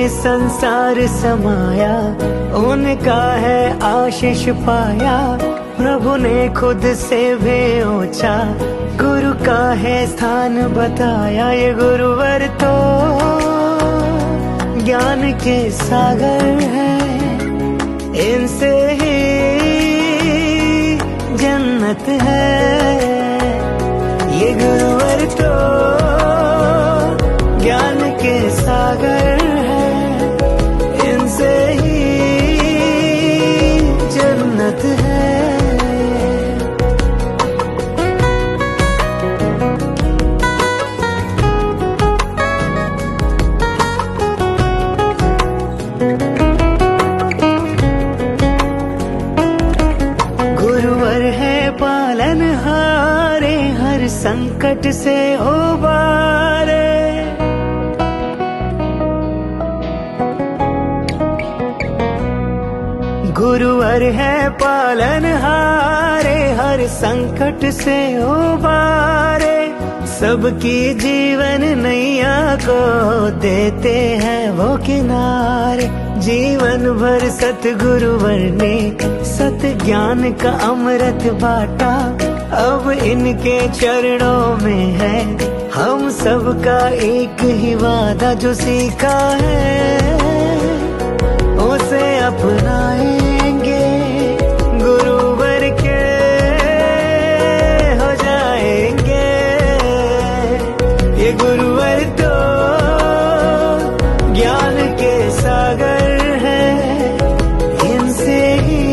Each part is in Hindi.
में संसार समाया, उनका है आशीष पाया। प्रभु ने खुद से भी ऊंचा गुरु का है स्थान बताया। ये गुरुवर तो ज्ञान के सागर है, इनसे ही जन्नत है। ये गुरुवर तो ज्ञान के सागर है, इनसे ही जन्नत है। गुरुवर है पालनहारे, हर संकट से उबारे। गुरुवर है पालनहारे, हर संकट से उबारे। सबकी जीवन नैया को देते हैं वो किनारे। जीवन भर सतगुरुवर ने सत ज्ञान का अमृत बाटा। अब इनके चरणों में है हम सबका एक ही वादा। जो सीखा है उसे अपनाएंगे, गुरुवर के हो जाएंगे। ये गुरुवर तो ज्ञान के सागर है, इनसे ही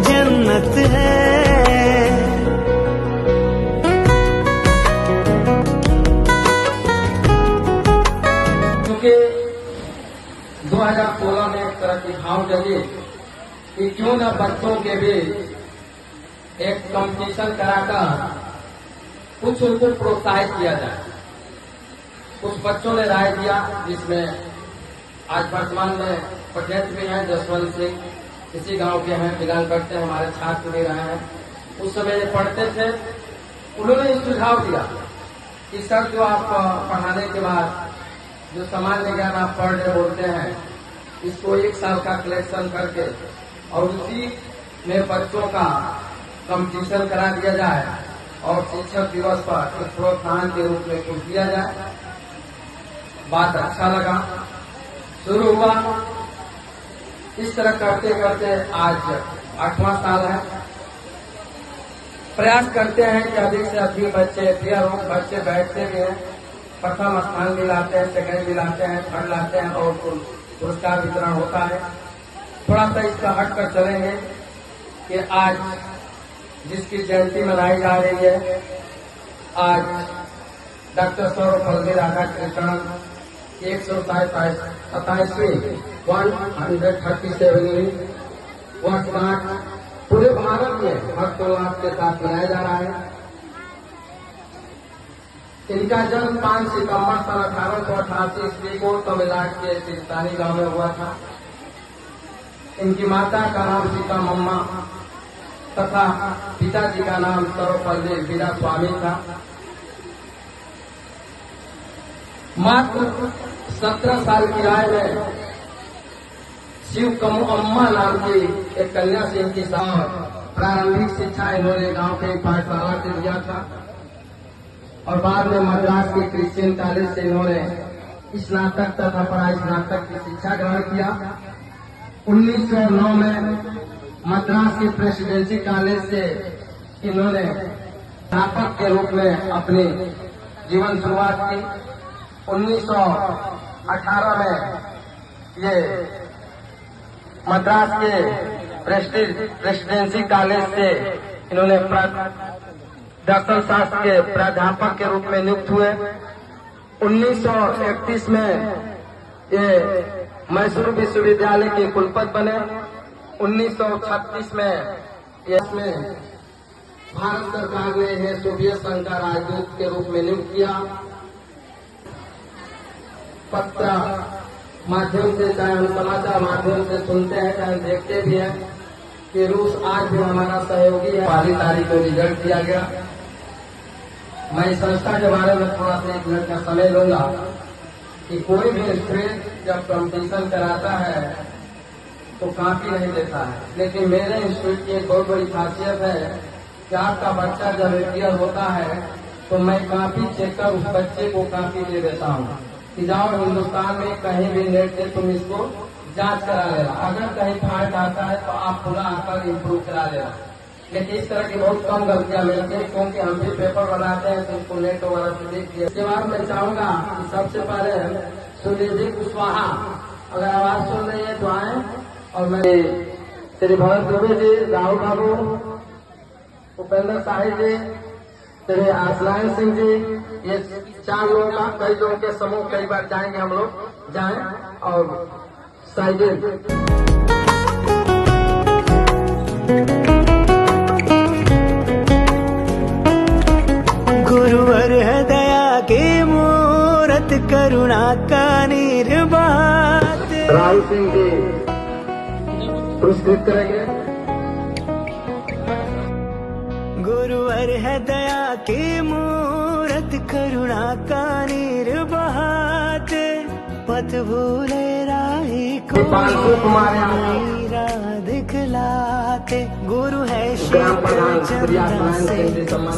जन्नत है। क्योंकि 2016 में एक तरह की भाव जगी कि क्यों न बच्चों के भी एक कंपटीशन कराकर कुछ उनको प्रोत्साहित किया जाए। कुछ बच्चों ने राय दिया, जिसमें आज वर्तमान में प्रेसिडेंट भी हैं जसवंत सिंह, इसी गांव के हैं, बिलोंग करते हैं, हमारे छात्र भी रहे हैं। उस समय ये पढ़ते थे, उन्होंने सुझाव दिया कि सर जो आप पढ़ाने के बाद जो सामान्य ज्ञान आप पढ़ रहे बोलते हैं, इसको 1 साल का कलेक्शन करके और उसी में बच्चों का कंपटीशन करा दिया जाए और शिक्षक दिवस पर एक प्रोत्साहन के रूप में कुछ दिया जाए। बात अच्छा लगा, शुरू हुआ। इस तरह करते करते आज 8वां साल है। प्रयास करते हैं कि अधिक से अधिक बच्चे क्लियर हो। बच्चे बैठते भी हैं, प्रथम स्थान भी लाते हैं, सेकंड भी लाते हैं, थर्ड लाते हैं और पुरस्कार वितरण होता है। थोड़ा सा इसका हट कर चलेंगे कि आज जिसकी जयंती मनाई जा रही है, आज डॉक्टर सर्वपल्ली राधाकृष्णन 127वीं 137वीं वर्षगांठ पूरे भारत में हर्षोल्लास के साथ मनाया जा रहा है। इनका जन्म 5 सितंबर सन 1888 ईस्वी को तमिलनाडु के तिरतानी गांव में हुआ था। इनकी माता का नाम सीता मम्मा तथा पिताजी का नाम सर्वपल्ली वीरा स्वामी था। मात्र 17 साल की आय में शिव कमु अम्मा नाम की एक कन्या से इनकी प्रारंभिक शिक्षा इन्होंने गांव के पाठशाला से दिया था और बाद में मद्रास के क्रिश्चियन कॉलेज से इन्होंने स्नातक तथा पढ़ाई स्नातक की शिक्षा ग्रहण किया। 1909 में मद्रास के प्रेसिडेंसी कॉलेज से इन्होंने अध्यापक के रूप में अपनी जीवन शुरुआत की। 1918 में ये मद्रास के प्रेसिडेंसी कॉलेज से इन्होंने दर्शन शास्त्र के प्राध्यापक के रूप में नियुक्त हुए। 1931 में ये मैसूर विश्वविद्यालय के कुलपति बने। 1936 में इसमें भारत सरकार ने इन्हें सोवियत संघ का राजदूत के रूप में नियुक्त किया। पत्र माध्यम से, चाहे हम समाचार माध्यम से सुनते हैं, चाहे देखते भी हैं कि रूस आज भी हमारा सहयोगी है। 12 तारीख को रिजल्ट दिया गया। मैं इस संस्था के बारे में थोड़ा सा 1 मिनट का समय लूंगा। कि कोई भी स्टूडेंट जब कंपटीशन कराता है तो कॉपी नहीं देता है, लेकिन मेरे इंस्टीट्यूट की एक बहुत बड़ी खासियत है कि आपका बच्चा जब एपियर होता है तो मैं कॉपी चेक कर उस बच्चे को कॉपी दे देता हूँ कि जाओ हिंदुस्तान में कहीं भी नेट से तुम इसको जांच करा लेना, अगर कहीं फॉल्ट आता है तो आप पूरा आकर इम्प्रूव करा लेना। लेकिन इस तरह की बहुत कम गलतियां मिलती है, क्योंकि हम भी पेपर बनाते हैं तो उसको नेट वगैरह से देख लिया। इसके बाद मैं चाहूंगा कि सबसे पहले सुनिधि कुशवाहा अगर आवाज सुन रही है तो आए, और मैं श्री भरत दुबे जी, राहुल बाबू, उपेंद्र साहिब जी, श्री आसलायन सिंह जी, ये 4 लोगों का, कई लोगों के समूह कई बार जाएंगे, हम लोग जाएं। और साइड गुरुवर है दया के मूरत, करुणा का निर्बाध। राहुल सिंह जी पुरस्कृत करेंगे। गुरुवर है दया के मूरत, करुणा का निर्बाध। पथ भूले राही को नई राह दिखलाते। गुरु है शिव चंद्र से,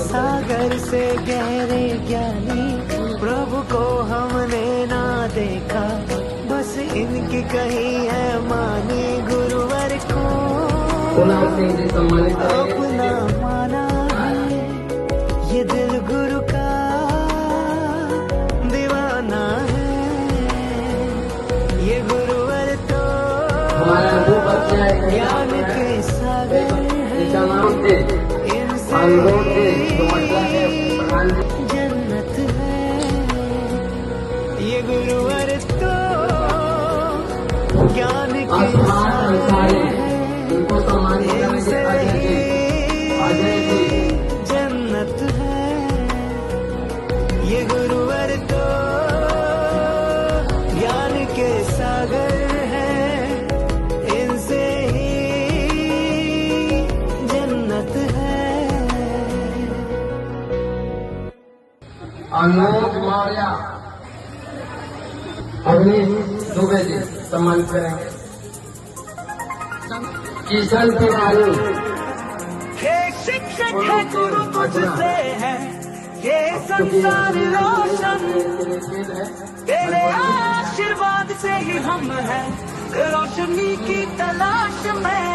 सागर से गहरे ज्ञानी। प्रभु को हमने ना देखा, बस इनकी कही है मानी। गुरुवर को अपना माना है, ये दिल गुरु का दीवाना है। ये गुरुवर तो ज्ञान के सागर है, इनसे जन्नत है। ये गुरुवर तो ज्ञान के सागर है, इनसे जन्नत है। ये गुरुवर तो ज्ञान के सागर है, इनसे ही जन्नत है। अनोज मौर्य अवनीश दुबे जी सम्मानित करेंगे। किशन तिवारी, ये शिक्षक है गुरु तुझसे है, ये संसार रोशन तेरे आशीर्वाद से ही हम हैं, रोशनी की तलाश में।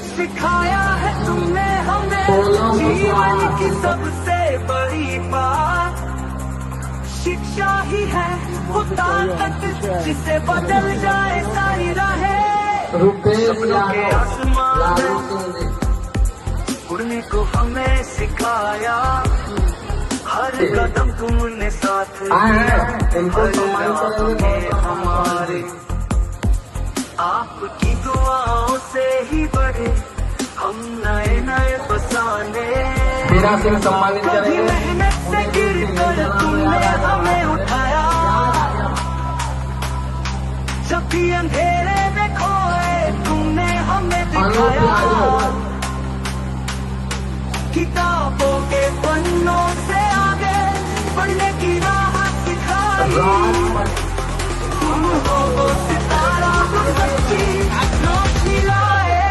सिखाया है तुमने हमें जीवन की सबसे बड़ी बात। शिक्षा ही है वो ताकत जिसे बदल जाए सारी राहें। रुपेश उड़ने को हमें सिखाया, हर कदम तुमने साथ दिया। हमारे आपकी दुआओं से ही बढ़े हम नए नए फसाने। मीरा सिंह सम्मानित कभी करेंगे। मेहनत से गिर कर तुमने हमें उठाया, जब भी अंधेरे में खोए तुमने हमें दिखाया। किताबों के पन्नों से आगे बढ़ने की राह सिखाई। हमको वो सितारा वो सच्ची रोशनी लाए।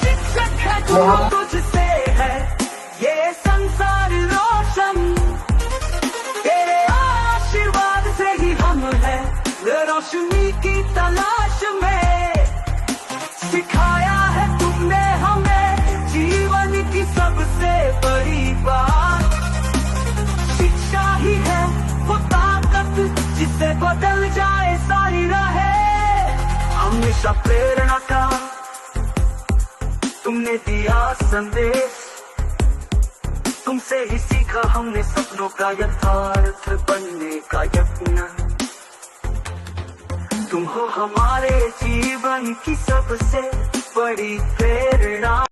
शिक्षक है गुरु तुझसे है, ये संसार रोशन तेरे आशीर्वाद से ही हम हैं, रोशनी की तलाश में। सिखाया है तुमने हमें जीवन की सबसे बड़ी बात। शिक्षा ही है वो ताकत जिससे बदल जाए सारी राहें। हमेशा प्रेरणा का तुमने दिया संदेश, तुमसे ही सीखा हमने सपनों का यथार्थ बनने का यत्न। तुम हो हमारे जीवन की सबसे बड़ी प्रेरणा।